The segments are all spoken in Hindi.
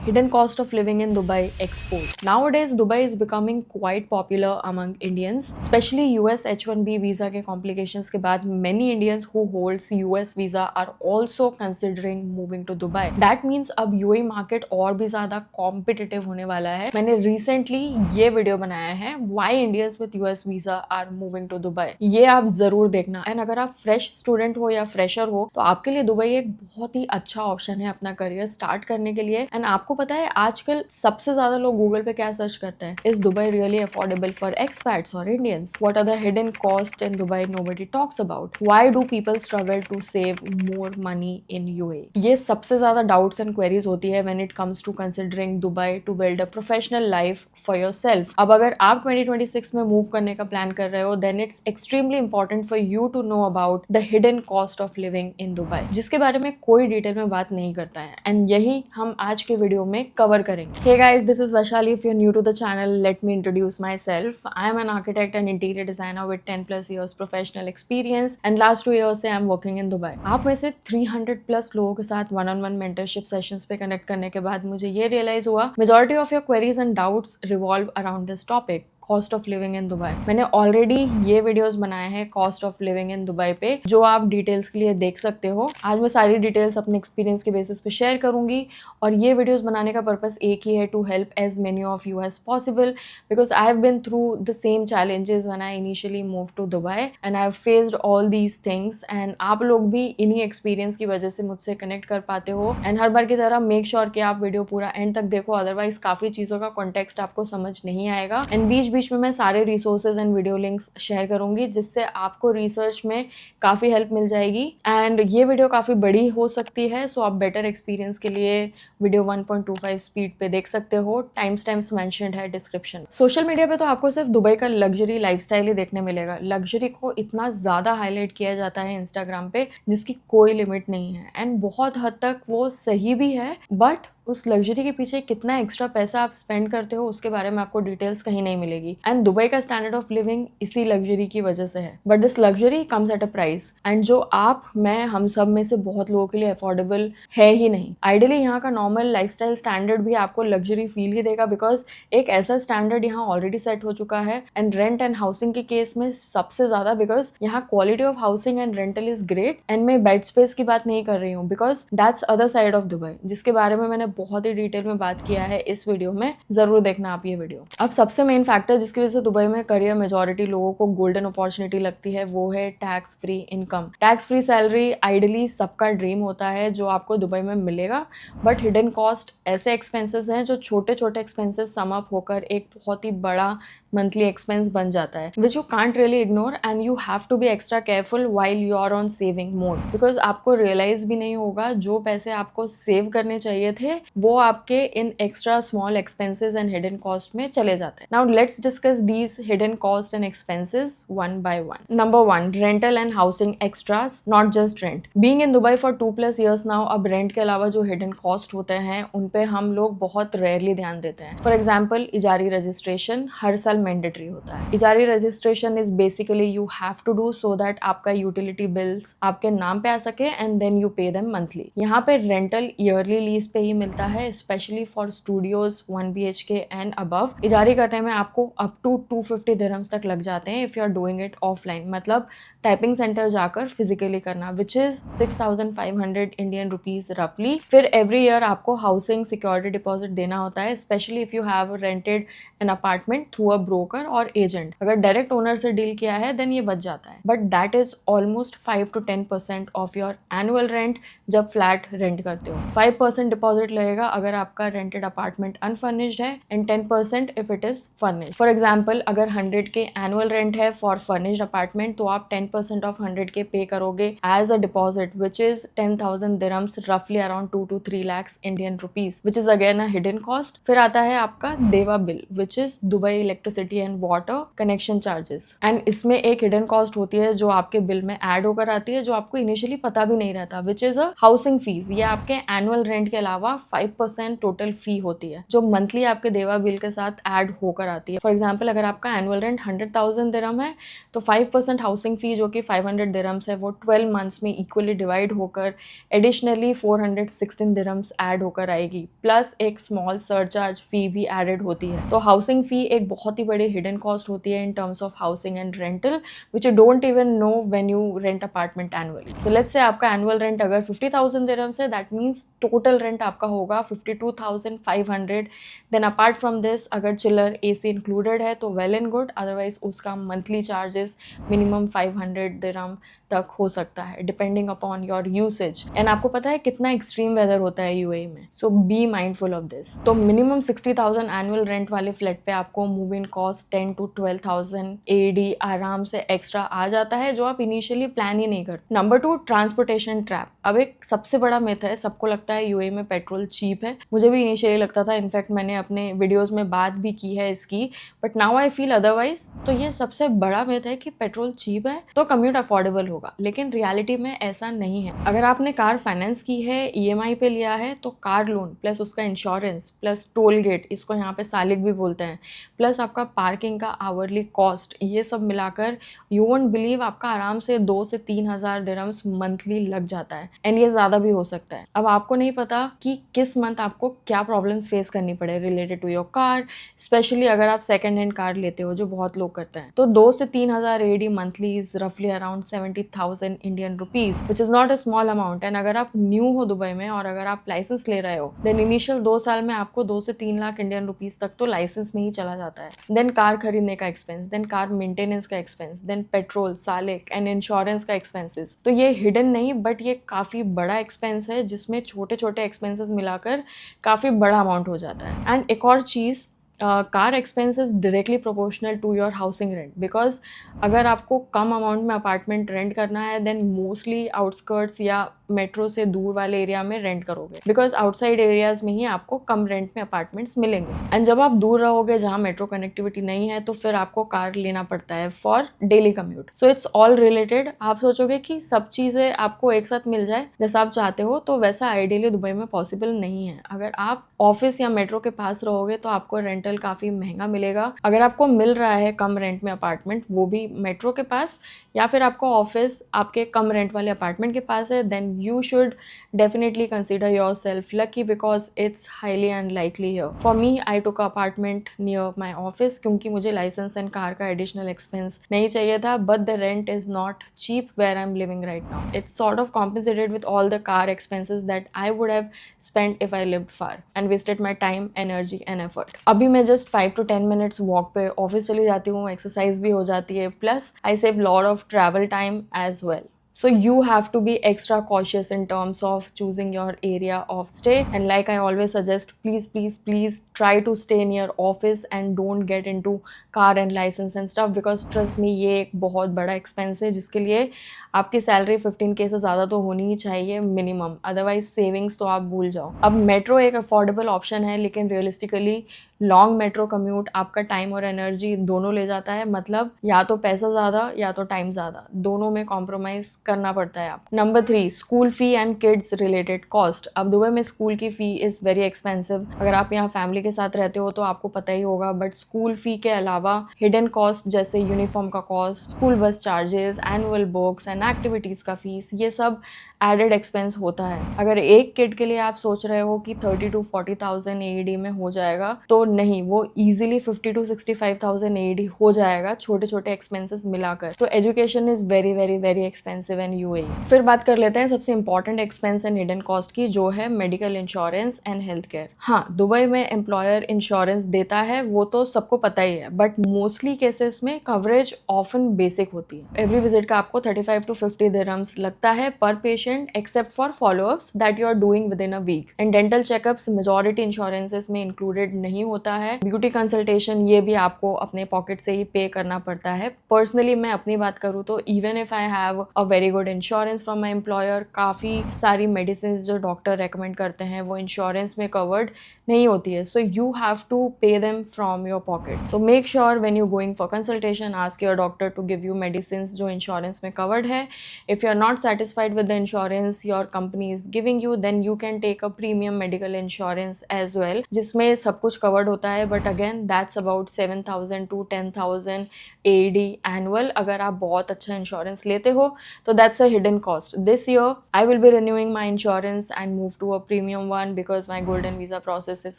Hidden cost of living in Dubai exposed. Nowadays, Dubai is becoming quite popular among Indians, especially US H1B visa के complications के बाद many Indians who holds US visa are also considering moving to Dubai. That means अब UAE market और भी ज़्यादा competitive होने वाला है. मैंने recently ये वीडियो बनाया है Why Indians with US visa are moving to Dubai. ये आप जरूर देखना. एंड अगर आप फ्रेश स्टूडेंट हो या फ्रेशर हो तो आपके लिए दुबई एक बहुत ही अच्छा ऑप्शन है अपना करियर स्टार्ट करने के लिए. एंड आपको पता है आजकल सबसे ज्यादा लोग गूगल पे क्या सर्च करते हैं? Is Dubai really affordable for expats और Indians? What are the hidden cost in Dubai nobody talks about? Why do people struggle to save more money in UAE? ये सबसे ज्यादा डाउट्स एंड क्वेरीज होती है when it comes to considering Dubai to build a professional life for yourself. अब अगर आप 2026 में मूव करने का प्लान कर रहे हो then it's extremely important for you to know about the hidden cost of living in Dubai, जिसके बारे में कोई डिटेल में बात नहीं करता है. एंड यही हम आज के वीडियो में कवर करेंगे. Hey guys, this is Vaishali. If you're new to the channel, let me introduce myself. I am an architect and interior designer with 10 plus years professional experience and last 2 years से I am working in Dubai. आप में से 300 प्लस लोगों के साथ one on one mentorship sessions पे कनेक्ट करने के बाद मुझे ये रियलाइज हुआ majority of your queries and doubts revolve around this topic, cost of living in Dubai. मैंने ऑलरेडी ये वीडियोस बनाए हैं cost of living in Dubai पे, जो आप डिटेल्स के लिए देख सकते हो. आज मैं सारी डिटेल्स अपने एक्सपीरियंस के बेसिस पे शेयर करूंगी और ये वीडियोस बनाने का पर्पस एक ही है, to help as many of you as possible, because I have been through the same challenges when I initially move to Dubai and I have faced all these things. And आप लोग भी इन्हीं एक्सपीरियंस की वजह से मुझसे कनेक्ट कर पाते हो. एंड हर बार की तरह मेक श्योर कि आप वीडियो पूरा एंड तक देखो, अदरवाइज काफी चीजों का कॉन्टेक्स्ट आपको समझ नहीं आएगा. एंड बीच बीच में मैं सारे resources and video links share करूंगी जिससे आपको रिसर्च में काफ़ी हेल्प मिल जाएगी. एंड ये वीडियो काफ़ी बड़ी हो सकती है, सो आप बेटर एक्सपीरियंस के लिए वीडियो 1.25 स्पीड पे देख सकते हो. टाइम स्टैम्प्स मेंशन्ड है डिस्क्रिप्शन. सोशल मीडिया पे तो आपको सिर्फ दुबई का लग्जरी लाइफस्टाइल ही देखने मिलेगा. लग्जरी को इतना ज़्यादा हाईलाइट किया जाता है इंस्टाग्राम पे जिसकी कोई लिमिट नहीं है. एंड बहुत हद तक वो सही भी है, बट उस लग्जरी के पीछे कितना एक्स्ट्रा पैसा आप स्पेंड करते हो उसके बारे में आपको डिटेल्स कहीं नहीं मिलेगी. एंड दुबई का स्टैंडर्ड ऑफ लिविंग इसी लग्जरी की वजह से है, but this luxury comes at a price. And जो आप, मैं, हम सब में से बहुत लोगों के लिए अफोर्डेबल है ही नहीं. आइडियली यहाँ का नॉर्मल लाइफस्टाइल स्टैंडर्ड भी आपको लग्जरी फील ही देगा, बिकॉज एक ऐसा स्टैंडर्ड यहाँ ऑलरेडी सेट हो चुका है. एंड रेंट एंड हाउसिंग के केस में सबसे ज्यादा, बिकॉज यहाँ quality of housing and rental is great. And मैं बेड स्पेस की बात नहीं कर रही हूँ, because that's other side of Dubai, जिसके बारे में मैंने बहुत ही डिटेल में बात किया है इस वीडियो में. जरूर देखना आप ये वीडियो. अब सबसे मेन फैक्टर जिसकी वजह से दुबई में करियर मेजॉरिटी लोगों को गोल्डन अपॉर्चुनिटी लगती है वो है tax free income. Tax free salary ideally सबका ड्रीम होता है जो आपको दुबई में मिलेगा, बट हिडन कॉस्ट ऐसे एक्सपेंसेस हैं जो छोटे छोटे एक्सपेंसेस सम अप होकर एक बहुत ही बड़ा मंथली एक्सपेंस बन जाता है, which you can't really ignore. And you have to be extra careful while you are on saving mode, because आपको रियलाइज भी नहीं होगा जो पैसे आपको सेव करने चाहिए थे वो आपके इन extra small expenses and hidden cost में चले जाते हैं. Now let's discuss these hidden cost and expenses one by one. Number 1, rental and housing extras, not just rent. Being in Dubai for 2+ years now, अब रेंट के अलावा जो हिडन कॉस्ट होते हैं उन पे हम लोग बहुत रेयरली ध्यान देते हैं. फॉर एग्जाम्पल, इजारी रजिस्ट्रेशन हर साल मैंडेटरी होता है. Ejari registration is basically you have to do so that आपका यूटिलिटी बिल्स आपके नाम पे आ सके and then you pay them monthly. यहाँ पे रेंटल ईयरली लीज पे ही मिलता है, specially for studios 1 BHK and above. Ejari करने में आपको अप टू 250 दिरहम्स तक लग जाते हैं if you are doing it offline, मतलब टाइपिंग सेंटर जाकर फिजिकली करना, विच इज 6,500 इंडियन रुपीज रफली. फिर एवरी ईयर आपको हाउसिंग सिक्योरिटी डिपॉजिट देना होता है, specially if you have rented an apartment through a broker और एजेंट. अगर डायरेक्ट ओनर से डील किया है देन ये बच जाता है, but that is almost 5 to 10% of your annual rent जब फ्लैट रेंट करते हो. 5% डिपॉजिट लगेगा अगर आपका रेंटेड अपार्टमेंट अनफर्निश्ड है and 10% if it is furnished. For example, अगर 100 के एनुअल रेंट है फॉर फर्निश्ड अपार्टमेंट तो आप 10% ऑफ 100 के पे करोगे as a deposit, which is 10,000 dirhams, रफली around 2 to 3 lakhs Indian rupees, which is again a hidden cost. फिर आता है आपका देवा bill, which is Dubai electricity and water connection charges. And इसमें एक हिडन कॉस्ट होती है जो आपके बिल में ऐड होकर आती है, जो आपको इनिशियली पता भी नहीं रहता, which is a housing fees. ये आपके एनुअल रेंट के अलावा 5% टोटल फी होती है जो मंथली आपके देवा बिल के साथ ऐड होकर आती है. फॉर एग्जाम्पल, अगर आपका एनुअल रेंट 100,000 दिरहम है तो 5% हाउसिंग फी जो कि 500 दिरहम्स है वो 12 मंथ्स में इक्वली डिवाइड होकर एडिशनली 416 दिरहम्स ऐड होकर आएगी, प्लस एक स्मॉल सरचार्ज फी भी एडेड होती है। तो हाउसिंग फी एक बहुत ही बड़ी हिडन कॉस्ट होती है in terms of housing and rental, which you don't even know when you rent apartment annually. So let's say आपका एनुअल रेंट अगर 50,000 दिरहम्स है, दैट मीन्स टोटल रेंट आपका होगा 52,500। देन अपार्ट फ्रॉम दिस अगर चिलर AC इंक्लूडेड है तो वेल एंड गुड, अदरवाइज उसका मंथली चार्जेस मिनिमम 500 दिरहम तक हो सकता है depending upon your usage. And आपको पता है कितना एक्सट्रीम वेदर होता है UAE में, सो बी माइंडफुल ऑफ दिस। तो मिनिमम 60,000 एनुअल रेंट वाले फ्लैट पे आपको move in cost 10 to 12,000 AED आराम से एक्स्ट्रा आ जाता है, जो आप इनिशियली प्लान ही नहीं करते। Number 2, transportation trap. अब एक सबसे बड़ा मिथ है, सबको लगता है UAE में पेट्रोल चीप है। मुझे भी इनिशियली लगता था, इनफैक्ट मैंने अपने वीडियोज में बात भी की है इसकी, but now I feel otherwise. तो ये सबसे बड़ा मिथ है कि पेट्रोल चीप है तो कम्यूट अफोर्डेबल होगा, लेकिन रियलिटी में ऐसा नहीं है। अगर आपने कार फाइनेंस की है, EMI पे लिया है, तो कार लोन प्लस उसका इंश्योरेंस प्लस टोल गेट, इसको यहाँ पे सालिक भी बोलते हैं, प्लस आपका पार्किंग का आवरली कॉस्ट, ये सब मिलाकर यू वोंट बिलीव आपका आराम से 2 से 3,000 दिरहम्स मंथली लग जाता है। एंड ये ज़्यादा भी हो सकता है। अब आपको नहीं पता कि किस मंथ आपको क्या प्रॉब्लम्स फेस करनी पड़े related to your car, specially अगर आप सेकेंड हैंड कार लेते हो, जो बहुत लोग करते हैं। तो 2 से 3,000 AED मंथली इज रफली around 70,000 Indian rupees, which is not a small amount. And अगर आप न्यू हो दुबई में और अगर आप लाइसेंस ले रहे हो, देन इनिशियल 2 साल में आपको 2 से 3 लाख इंडियन रुपीज तक तो लाइसेंस में ही चला जाता है। देन कार खरीदने का एक्सपेंस, देन कार मेंटेनेंस का expense, then petrol, Salik and insurance का एक्सपेंसेस। तो ये हिडन नहीं, बट ये काफी बड़ा एक्सपेंस है, जिसमें छोटे छोटे एक्सपेंसेस मिलाकर काफी बड़ा अमाउंट हो जाता है। एंड एक और चीज, car expenses directly proportional to your housing rent, because अगर आपको कम अमाउंट में अपार्टमेंट रेंट करना है, देन मोस्टली आउटस्कर्ट्स या मेट्रो से दूर वाले एरिया में रेंट करोगे, बिकॉज आउटसाइड एरियाज में ही आपको कम रेंट में अपार्टमेंट्स मिलेंगे। एंड जब आप दूर रहोगे जहाँ मेट्रो कनेक्टिविटी नहीं है, तो फिर आपको कार लेना पड़ता है for daily commute. So it's all related. आप सोचोगे कि सब चीज़ें आपको एक साथ मिल जाए जैसा आप चाहते हो, तो वैसा आइडियली दुबई में पॉसिबल नहीं है। अगर आप ऑफिस या मेट्रो के पास रहोगे तो आपको रेंटल काफ़ी महंगा मिलेगा। अगर आपको मिल रहा है कम रेंट में अपार्टमेंट, वो भी मेट्रो के पास, या फिर आपका ऑफिस आपके कम रेंट वाले अपार्टमेंट के पास है, then you should definitely consider yourself lucky because it's highly unlikely here. For me, I took an apartment near my office क्योंकि मुझे license and car का additional expense नहीं चाहिए था, but the rent is not cheap where I'm living right now. It's sort of compensated with all the car expenses that I would have spent if I lived far and wasted my time, energy and effort. अभी मैं just 5 to 10 minutes walk पे ऑफिस चली जाती हूँ, exercise भी हो जाती है, plus I save lot of travel time as well. So you have to be extra cautious in terms of choosing your area of stay, and like I always suggest, please try to stay near office and don't get into car and license and stuff, because trust me, ये एक बहुत बड़ा expense है जिसके लिए आपकी सैलरी 15K से ज़्यादा तो होनी ही चाहिए मिनिमम, अदरवाइज सेविंग्स तो आप भूल जाओ। अब मेट्रो एक अफोर्डेबल ऑप्शन है, लेकिन रियलिस्टिकली लॉन्ग मेट्रो कम्यूट आपका टाइम और एनर्जी दोनों ले जाता है, मतलब या तो पैसा ज़्यादा या तो टाइम ज़्यादा, दोनों में कॉम्प्रोमाइज़ करना पड़ता है आप। Number 3, school fee and kids related cost. अब दुबई में स्कूल की फ़ी इज़ वेरी एक्सपेंसिव। अगर आप यहाँ फैमिली के साथ रहते हो तो आपको पता ही होगा, बट स्कूल फ़ी के अलावा हिडन कॉस्ट जैसे यूनिफॉर्म का cost, school bus charges, annual books and activities का फीस, ये सब एडेड एक्सपेंस होता है। अगर एक किड के लिए आप सोच रहे हो कि 30 to 40,000 AED में हो जाएगा, तो नहीं, वो इजीली 50 to 65,000 AED हो जाएगा छोटे छोटे एक्सपेंसेस मिलाकर। तो education is very very very expensive in UAE। फिर बात कर लेते हैं सबसे important expense and hidden cost की, जो है medical insurance and health care. हाँ, दुबई में एम्प्लॉयर इंश्योरेंस देता है, वो तो सबको पता ही है, बट मोस्टली केसेस में कवरेज ऑफन बेसिक होती है। एवरी विजिट का आपको 35 to 50 दिरहम्स लगता है पर patient, except for follow-ups that you are doing within a week. And dental checkups majority insurances में included नहीं होता है। ब्यूटी कंसल्टेशन ये भी आपको अपने पॉकेट से ही पे करना पड़ता है। पर्सनली मैं अपनी बात करूँ तो even if I have a very very good insurance from my employer. काफ़ी सारी मेडिसिन जो डॉक्टर रेकमेंड करते हैं वो इंश्योरेंस में कवर्ड नहीं होती है, so you have to pay them from your pocket. So make sure when you going for consultation ask your doctor to give you medicine जो इंश्योरेंस में कवर्ड है। If you are not satisfied with the insurance your company is giving you, then you can take a premium medical insurance as well, जिसमें सब कुछ कवर्ड होता है, but again that's about 7,000 to 10,000 AED annual. अगर आप बहुत अच्छा इंश्योरेंस लेते हो तो that's a hidden cost. This year I will be renewing my insurance and move to a premium one because my golden visa process is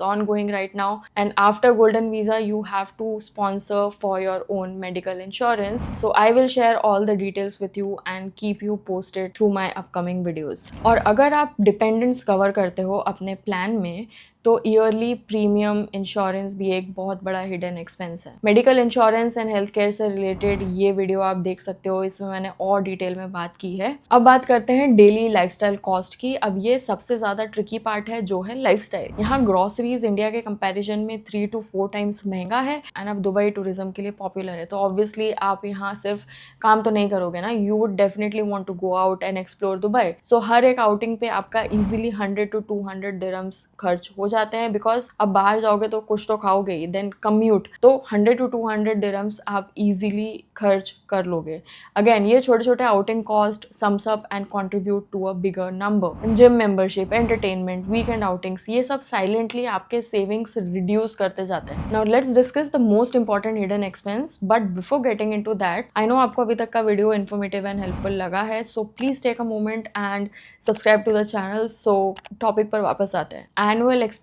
ongoing right now, and after golden visa you have to sponsor for your own medical insurance. So I will share all the details with you and keep you posted through my upcoming videos. और अगर आप डिपेंडेंट्स कवर करते हो अपने प्लान में तो ईयरली प्रीमियम इंश्योरेंस भी एक बहुत बड़ा हिडन एक्सपेंस है। Medical insurance and health care से रिलेटेड ये वीडियो आप देख सकते हो, इसमें मैंने और डिटेल में बात की है। अब बात करते हैं डेली लाइफस्टाइल कॉस्ट की। अब ये सबसे ज़्यादा ट्रिकी पार्ट है जो है लाइफस्टाइल। यहाँ ग्रॉसरीज इंडिया के कंपैरिजन में 3 to 4 टाइम्स महंगा है, एंड अब दुबई टूरिज्म के लिए पॉपुलर है, तो ऑब्वियसली आप यहाँ सिर्फ काम तो नहीं करोगे ना, you would definitely want to go out and explore Dubai. So हर एक आउटिंग पे आपका इजीली 100 to 200 दिरहम्स खर्च हो जाते हैं, बिकॉज अब बाहर जाओगे तो कुछ तो खाओगे ही, देन कम्यूट, तो 100 to 200 दिरहम्स आप इजीली खर्च कर लोगे। अगेन ये छोटे छोटे outing cost sums up and contribute to a bigger number. Gym membership, entertainment, weekend outings, ये सब साइलेंटली आपके सेविंग्स रिड्यूस करते जाते हैं। Now let's discuss the most important hidden expense, but before getting into that, I know आपको अभी तक का वीडियो इन्फॉर्मेटिव एंड हेल्पफुल लगा है, so please take a moment and subscribe to the channel. So topic पर वापस आते हैं। Annual expenses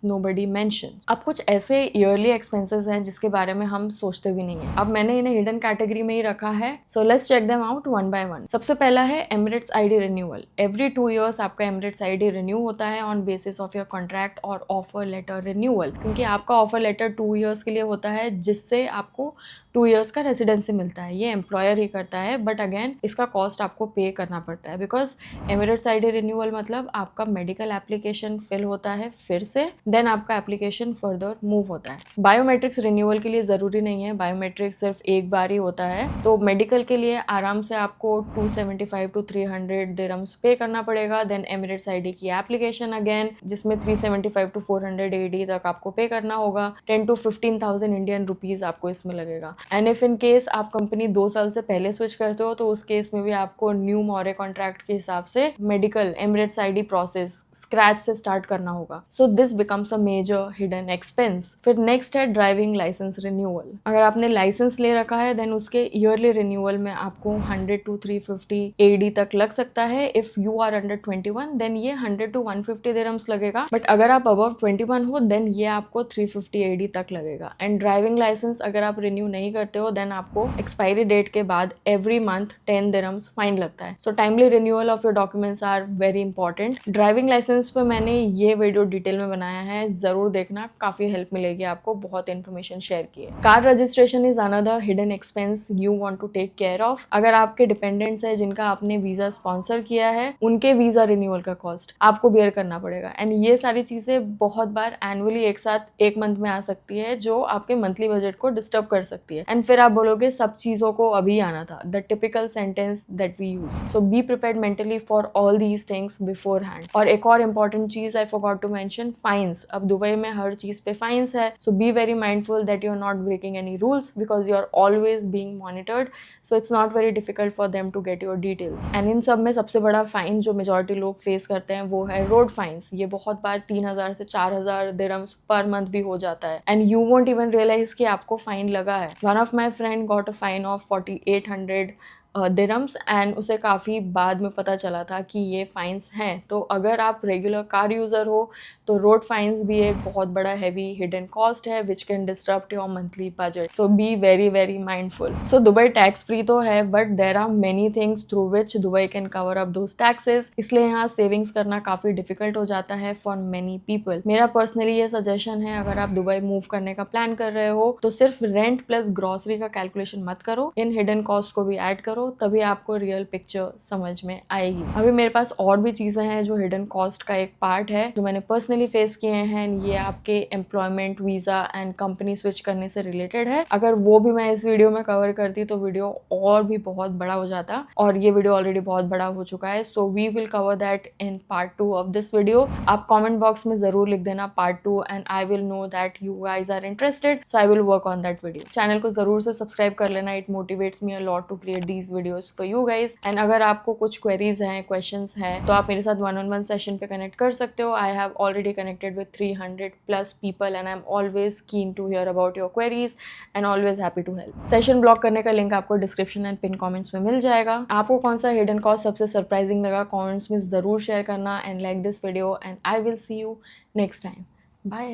nobody mentions। अब कुछ ऐसे ईयरली एक्सपेंसेस हैं जिसके बारे में हम सोचते भी नहीं है। अब मैंने इन्हें हिडन कैटेगरी में ही रखा है, so let's check them out one by one. सबसे पहला है Emirates ID renewal. Every 2 years आपका एमिरेट्स आईडी रिन्यू होता है on basis of your contract और ऑफर लेटर रिन्यूअल, क्योंकि आपका ऑफर लेटर 2 years के लिए होता है, जिससे आपको 2 years का रेसिडेंसी मिलता है। ये एम्प्लॉयर ही करता है, बट अगेन इसका कॉस्ट आपको पे करना पड़ता है, बिकॉज एमिरेट्स आईडी रिन्यूअल मतलब आपका मेडिकल एप्लीकेशन फिल होता है फिर से, देन आपका एप्लीकेशन फर्दर मूव होता है। बायोमेट्रिक्स रिन्यूअल के लिए ज़रूरी नहीं है, बायोमेट्रिक्स सिर्फ एक बार ही होता है, तो मेडिकल के लिए आराम से आपको 275 to 300 दिरहम्स पे करना पड़ेगा। देन एमिरेट्स आईडी की एप्लीकेशन अगेन, जिसमें 375 to 400 AED तक आपको पे करना होगा। 10 to 15,000 इंडियन रुपीज़ आपको इसमें लगेगा। एंड इफ इन केस आप कंपनी 2 साल से पहले स्विच करते हो तो उस केस में भी आपको न्यू मॉरे कॉन्ट्रैक्ट के हिसाब से medical Emirates ID process scratch से स्टार्ट करना होगा। So this becomes a major hidden expense. फिर नेक्स्ट है ड्राइविंग लाइसेंस रिन्यूअल। अगर आपने लाइसेंस ले रखा है देन उसके ईयरली रिन्यूअल में आपको 100 to 350 AED तक लग सकता है। If you are under 21 then ये 100 to 150 दिरहम्स लगेगा, बट अगर आप अबव 21 हो देन ये आपको 350 AED तक लगेगा। एंड ड्राइविंग लाइसेंस अगर आप रिन्यू नहीं करते हो देन आपको एक्सपायरी डेट के बाद एवरी मंथ 10 दिरहम्स फाइन लगता है। So timely renewal of your documents are very important. Driving licence पे मैंने ये वीडियो डिटेल में बनाया है, जरूर देखना, काफी हेल्प मिलेगी आपको, बहुत इन्फॉर्मेशन शेयर की है। Car registration is another hidden expense you want to take care of. अगर आपके डिपेंडेंट्स है जिनका आपने वीजा स्पॉन्सर किया है, उनके वीजा रिन्यूअल का कॉस्ट आपको बेयर करना पड़ेगा। एंड ये सारी चीजें बहुत बार एनुअली एक साथ एक मंथ में आ सकती है, जो आपके मंथली बजट को डिस्टर्ब कर सकती है। एंड फिर आप बोलोगे सब चीजों को अभी आना था, the typical sentence that we use. So be prepared mentally for all these things beforehand. और एक और इंपॉर्टेंट चीज I forgot to mention, fines. अब दुबई में हर चीज पे फाइन्स है, so be very mindful that you are not breaking any rules because you are always being monitored, so it's not very difficult for them to get your details. And इन सब में सबसे बड़ा फाइन जो मेजॉरिटी लोग फेस करते हैं वो है रोड फाइन्स। ये बहुत बार 3,000 से 4,000 दिरहम्स पर मंथ भी हो जाता है, and you won't even realise कि आपको फाइन लगा है। One of my friend got a fine of 4,800 dirhams, and उसे काफ़ी बाद में पता चला था कि ये फाइन्स हैं। तो अगर आप रेगुलर कार यूज़र हो तो रोड फाइन्स भी एक बहुत बड़ा हैवी हिडन कॉस्ट है which can disturb your monthly budget. So be very very mindful. So Dubai tax free तो है, but there are many things through which Dubai can cover up those taxes, इसलिए यहाँ सेविंग्स करना काफ़ी डिफिकल्ट हो जाता है फॉर मेनी पीपल। मेरा पर्सनली ये सजेशन है, अगर आप दुबई मूव करने का प्लान कर रहे हो तो सिर्फ रेंट प्लस ग्रॉसरी का कैलकुलेशन मत करो, इन हिडन कॉस्ट को भी ऐड करो, करो, तभी आपको रियल पिक्चर समझ में आएगी। अभी मेरे पास और भी चीज़ें हैं जो हिडन कॉस्ट का एक पार्ट है, जो मैंने पर्सनली फेस किए हैं। ये आपके employment visa and company switch करने से रिलेटेड है। अगर वो भी मैं इस वीडियो में कवर करती तो वीडियो और भी बहुत बड़ा हो जाता, और ये वीडियो ऑलरेडी बहुत बड़ा हो चुका है। So we will cover that in part 2 of this video. आप कॉमेंट बॉक्स में ज़रूर लिख देना part 2 and I will know that you guys are interested, so I will work on that video. Channel को ज़रूर से सब्सक्राइब कर लेना, it motivates me a lot to create these videos for you guys. And अगर आपको कुछ क्वेरीज हैं, क्वेश्चंस हैं, तो आप मेरे साथ 1-on-1 सेशन पे कनेक्ट कर सकते हो। I have already connected with 300+ people and I am always keen to hear about your queries and always happy to help. Session block करने का लिंक आपको डिस्क्रिप्शन एंड पिन कमेंट्स में मिल जाएगा। आपको कौन सा हिडन कॉस्ट सबसे सरप्राइजिंग लगा, कमेंट्स में ज़रूर शेयर करना and like this video and I will see you next time. Bye.